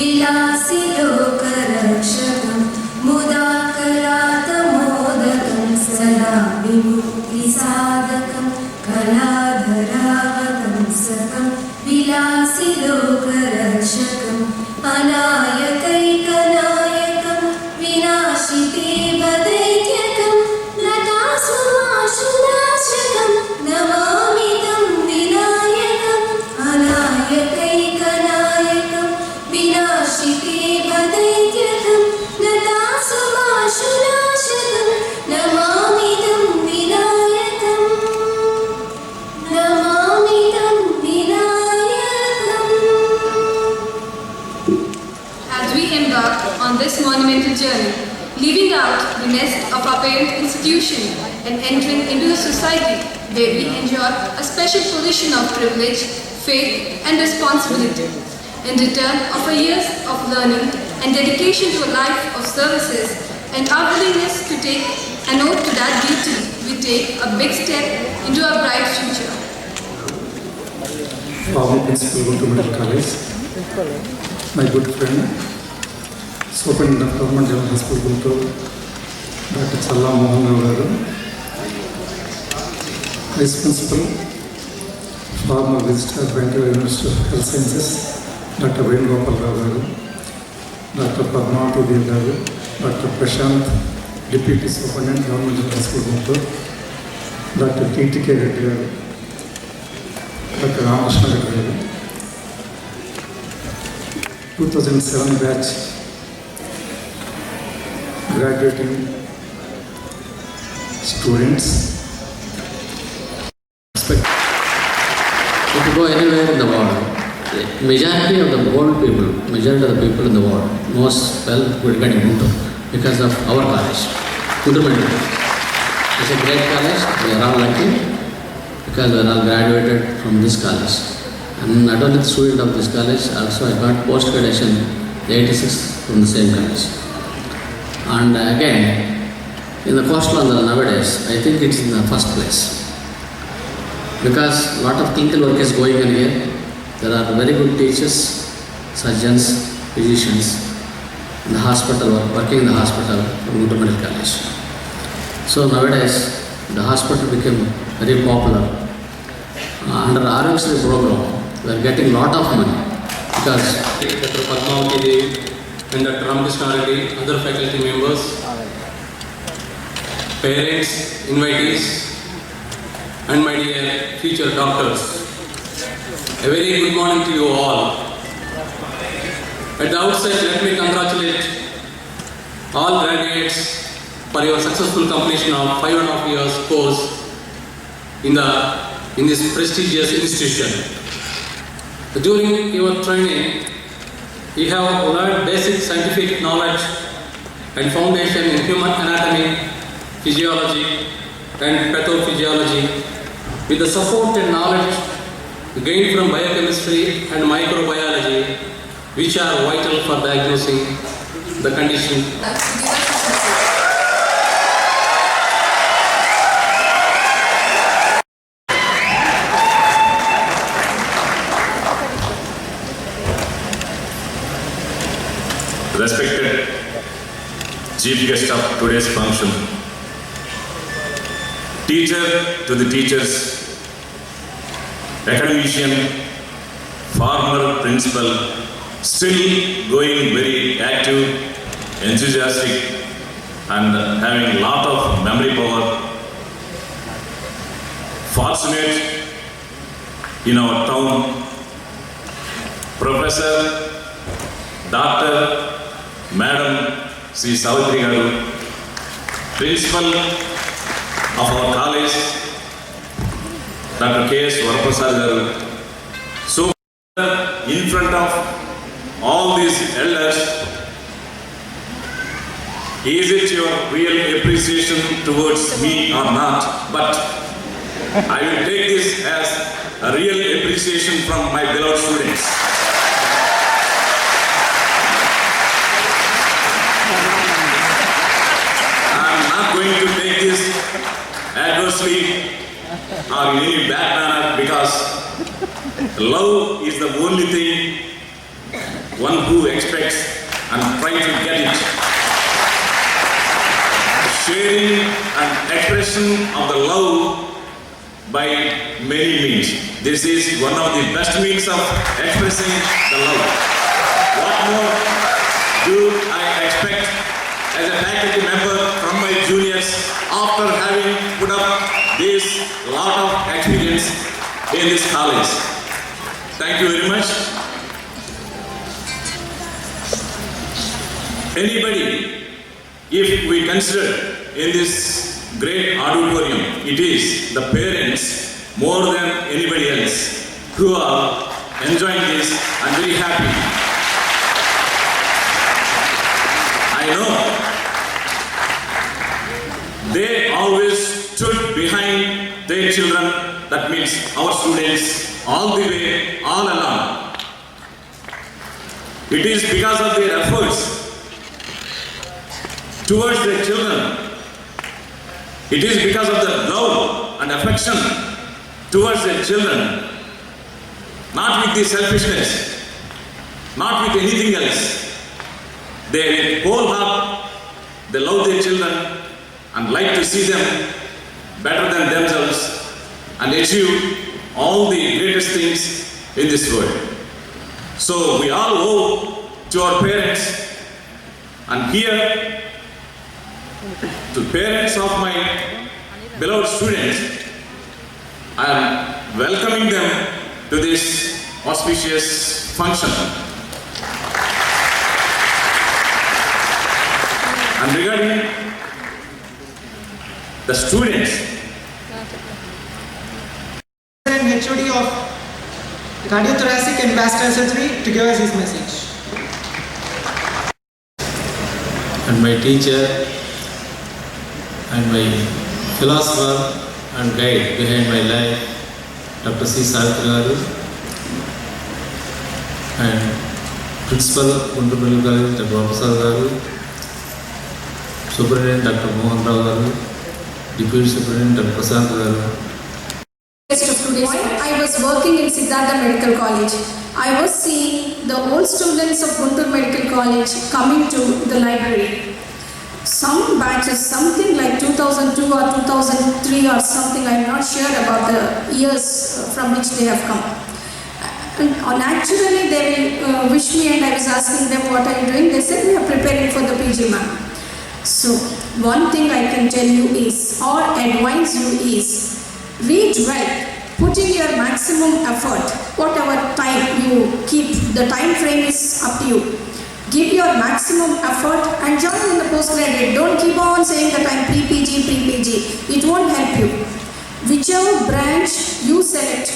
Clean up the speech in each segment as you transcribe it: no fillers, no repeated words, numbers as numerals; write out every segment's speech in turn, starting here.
विलासिलोकरक्षकं मुदाकरातमोदकं सदा विमुक्तिसाधकं कलाधरावतंसकं विलासिलोकरक्षकम् अनायकैकनायकं विनाशिते वदैत्यकं लतासुभाषुनाशकं नमामि तं विनायकम् अनायकैकनायकं विनाशिते वदैत्यकं लतासुभाषुनाशकं नमामि तं विनायकम् नमामि तं विनायकम्. As we embark on this monumental journey, leaving out the nest of our parent institution and entering into a society where we enjoy a special position of privilege, faith and responsibility. In return of our years of learning and dedication to a life of services and our willingness to take an oath to that duty, we take a big step into our bright future. Former Principal Guntur Medical College, my good friend, Superintendent of Government General Hospital Guntur, Dr. Challa Mohan Garu, Vice Principal, former Visitor, Bangalore University of Health Sciences, Dr. Venugopal Garu, Dr. Padmavati Garu, Dr. Prashant, Deputy Superintendent, Government General Hospital Guntur, Dr. T.T.K. Reddy Garu, Dr. Ramakrishna Reddy Garu, 2007 batch graduating students. If you go anywhere in the world, the majority of the world people, majority of the people in the world knows well Gudikadi Guntur because of our college, Guntur Medical. It's a great college. We are all lucky because we are all graduated from this college. And not only the student of this college, also I got post-graduation 86 from the same college. And again, in the coastal Andhra nowadays, I think it's in the first place. Because a lot of clinical work is going on here. There are very good teachers, surgeons, physicians in the hospital, working in the hospital from Guntur Medical College. So nowadays, the hospital became very popular. Under RMC program, we are getting a lot of money because Dr. Padmavati Devi and Dr. Ramakrishna Reddy, other faculty members, parents, invitees, and my dear future doctors. A very good morning to you all. At the outset, let me congratulate all graduates for your successful completion of 5.5 years course in this prestigious institution. During your training, you have learned basic scientific knowledge and foundation in human anatomy, physiology, and pathophysiology with the support and knowledge gained from biochemistry and microbiology, which are vital for diagnosing the condition. Respected chief guest of today's function, teacher to the teachers, academician, former principal, still going very active, enthusiastic, and having a lot of memory power. Fortunate in our town, Professor, Dr. Madam Sri Savitri Garu, Principal of our college, Dr. K.S. Varaprasad Garu. So, in front of all these elders, is it your real appreciation towards me or not? But I will take this as a real appreciation from my beloved students. Going to take this adversely or in any bad manner, because love is the only thing one who expects and try to get it. Sharing and expression of the love by many means. This is one of the best means of expressing the love. What more do I expect as a faculty member from my juniors after having put up this lot of experience in this college? Thank you very much. Anybody, if we consider in this great auditorium, it is the parents more than anybody else who are enjoying this and very happy. I know they always stood behind their children, that means our students, all the way, all along. It is because of their efforts towards their children. It is because of the love and affection towards their children, not with the selfishness, not with anything else. They whole heart, they love their children and like to see them better than themselves and achieve all the greatest things in this world. So we all owe to our parents, and here to parents of my beloved students, I am welcoming them to this auspicious function. And regarding the students, and HOD of Cardiothoracic and Vascular Surgery to give us his message. And my teacher and my philosopher and guide behind my life, Dr. C. Savitri Garu, and Principal, Guntur Medical College, Dr. Vapasar Garu, Superintendent Dr. Mohan Rao Garu, Deputy Superintendent Dr. Prasad Garu. Rest of today's I was working in Siddhartha Medical College. I was seeing the old students of Guntur Medical College coming to the library. Some batches, something like 2002 or 2003 or something, I'm not sure about the years from which they have come. And naturally they will wish me, and I was asking them, what are you doing? They said, we are preparing for the PG ma'am. So one thing I can tell you is, or advise you is, read well, put in your maximum effort, whatever time you keep, the time frame is up to you. Give your maximum effort and join in the postgraduate. Don't keep on saying that I'm pre-PG. It won't help you. Whichever branch you select,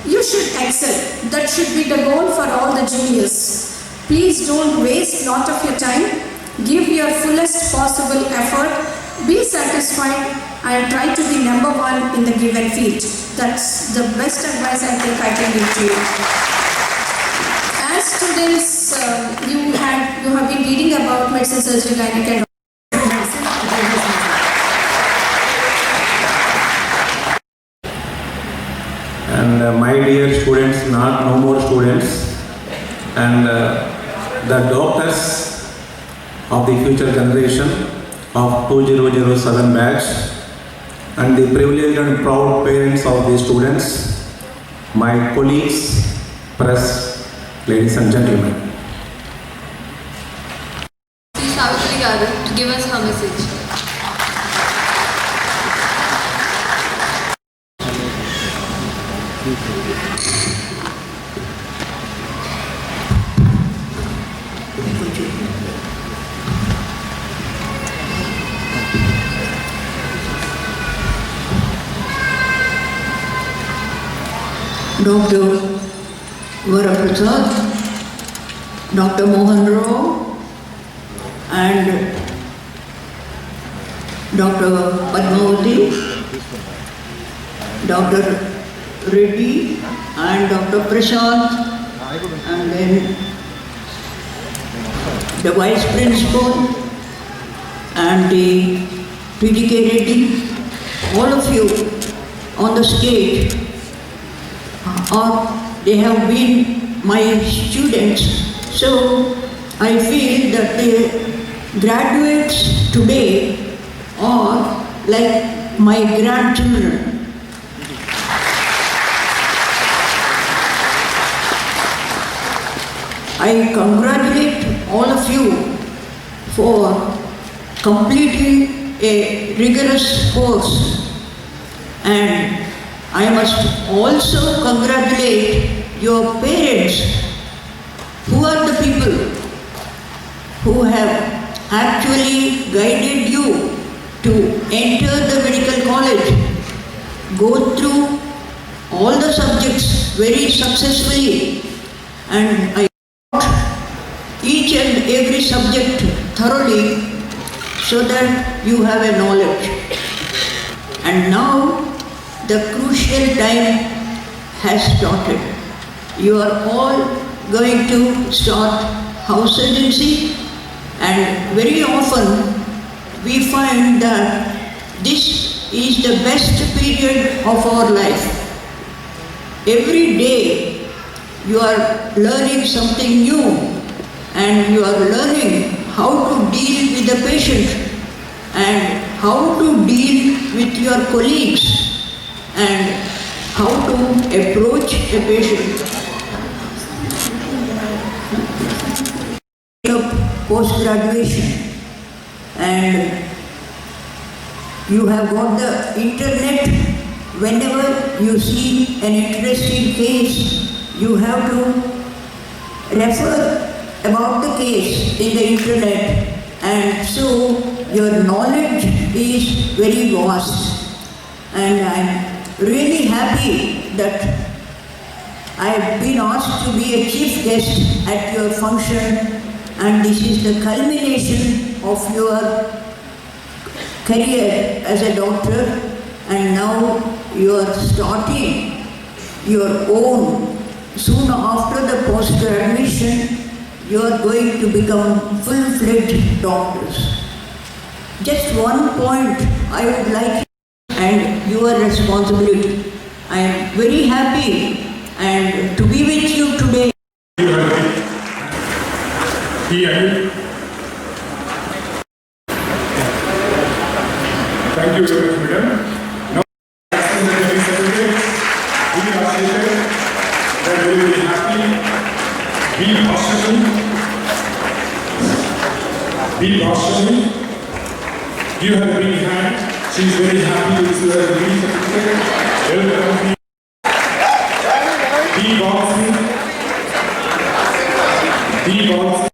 you should excel. That should be the goal for all the juniors. Please don't waste lot of your time. Give your fullest possible effort. Be satisfied and try to be number one in the given field. That's the best advice I think I can give to you. As students, you have been reading about medicine, surgery, gynecology, and my dear students, not no more students, and the doctors of the future generation of 2007 batch, and the privileged and proud parents of the students, my colleagues, press, ladies and gentlemen. C. Savitri Garu to give us her message. Dr. Varaprasad, Dr. Mohan Rao, and Dr. Padmavati, Dr. Reddy, and Dr. Prashant, and then the Vice Principal and the PDK Reddy, all of you on the stage, or they have been my students So I feel that the graduates today are like my grandchildren. I congratulate all of you for completing a rigorous course, and I must also congratulate your parents, who are the people who have actually guided you to enter the medical college, go through all the subjects very successfully, and I taught each and every subject thoroughly so that you have a knowledge. And now the crucial time has started. You are all going to start house agency, and very often we find that this is the best period of our life. Every day you are learning something new, and you are learning how to deal with the patient and how to deal with your colleagues and how to approach a patient. Post-graduation, and you have got the internet. Whenever you see an interesting case, you have to refer about the case in the internet, and so your knowledge is very vast. And I'm really happy that I have been asked to be a chief guest at your function, and this is the culmination of your career as a doctor, and now you are starting your own. Soon after the post-graduation, you are going to become full-fledged doctors. Just one point I would like, and your responsibility. I am very happy and to be with you today. Thank you very much, madam. Now, asking the General Secretary, we are stated that we will be happy, be Bhashani, give her a big hand. She is very happy to receive her General Secretary. Welcome, be Bhashani, be Bhashani.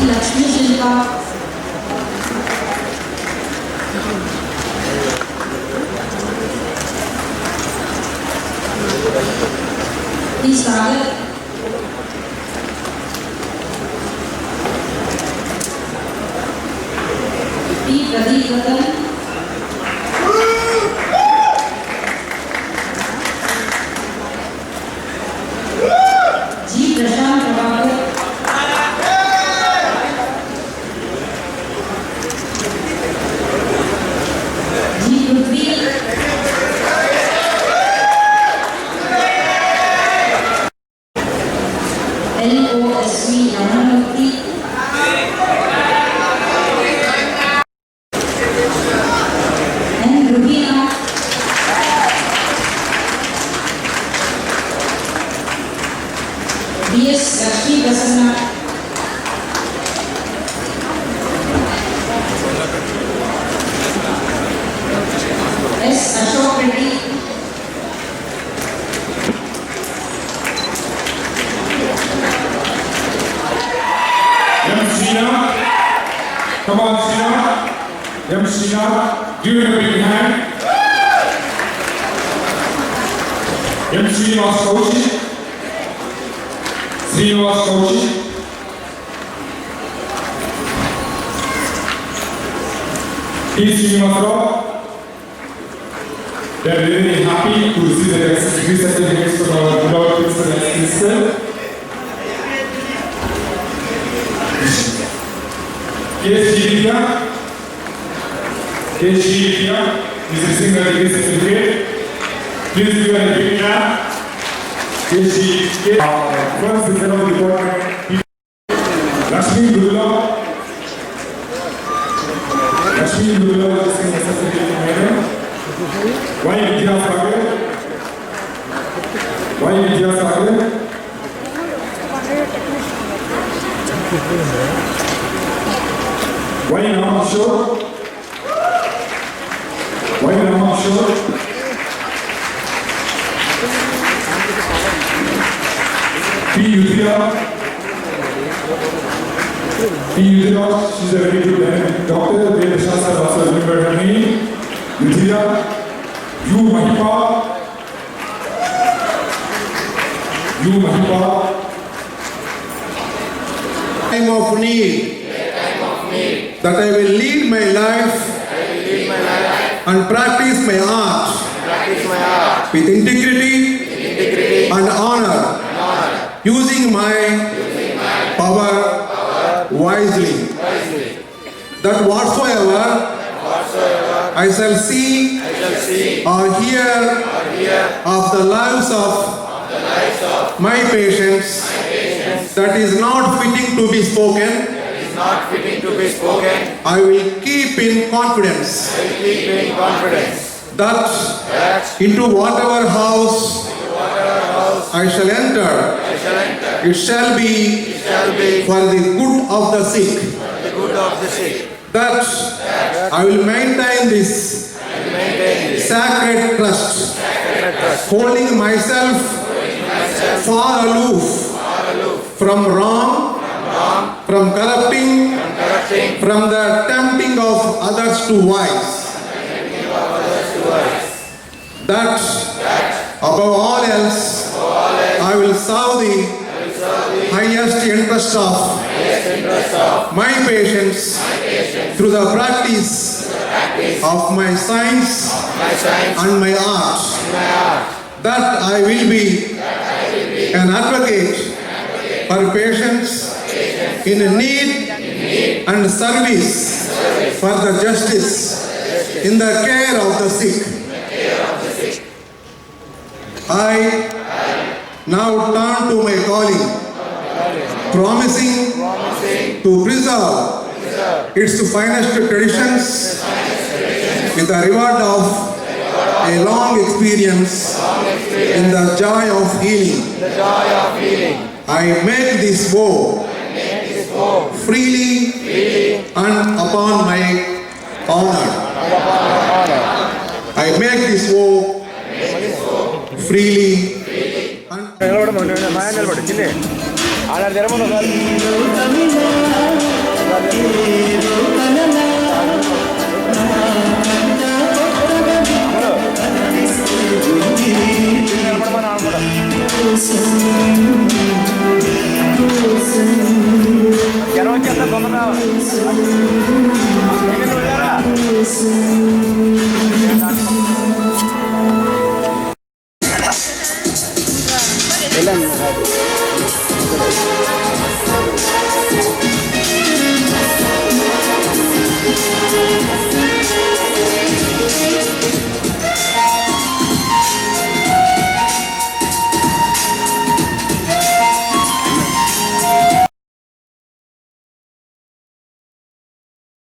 Lakshmi Shilpa, Sagar, Pradeep Ratan, Prashant Prabhakar, Prithvi, LOSV Ramanamurthy, and Rubina, DS Lakshmi Prasanna, S. Ashok Come on, Srinath. M. Srinath, give him a big hand. M. Srinivas Kaushik. Srinivas Kaushik. T. Srinivas Rao. They are very happy to receive the degree certificates from our beloved principal and principal. K. Vidya is receiving the degree certificate. Please give her a big clap. First, the head of the department, Lakshmi Durga. Lakshmi Durga is receiving the certificate from Madam. Why Vidyasagar? Why Vidyasagar? Why Ramashore? Why Ramashore? P. Udaya. She's a very good dynamic doctor. Ved Shastra also remember her name. Udaya. U. Mahipal. Time of need, that I will lead my life and practice my art with integrity and honor, using my power wisely, that whatsoever I shall see or hear of the lives of my patients that is not fitting to be spoken, I will keep in confidence that into whatever house I shall enter, it shall be for the good of the sick, that I will maintain this sacred trust, holding myself far aloof from wrong, from corrupting, from the tempting of others to vice, that above all else I will serve the highest interest of my patients through the practice of my science and my art, that I will be an advocate for patients in need and service for the justice in the care of the sick. I now turn to my calling, promising to preserve its finest traditions with the reward of a long experience in the joy of healing. I make this vow freely and upon my honor. I make this vow freely and Elan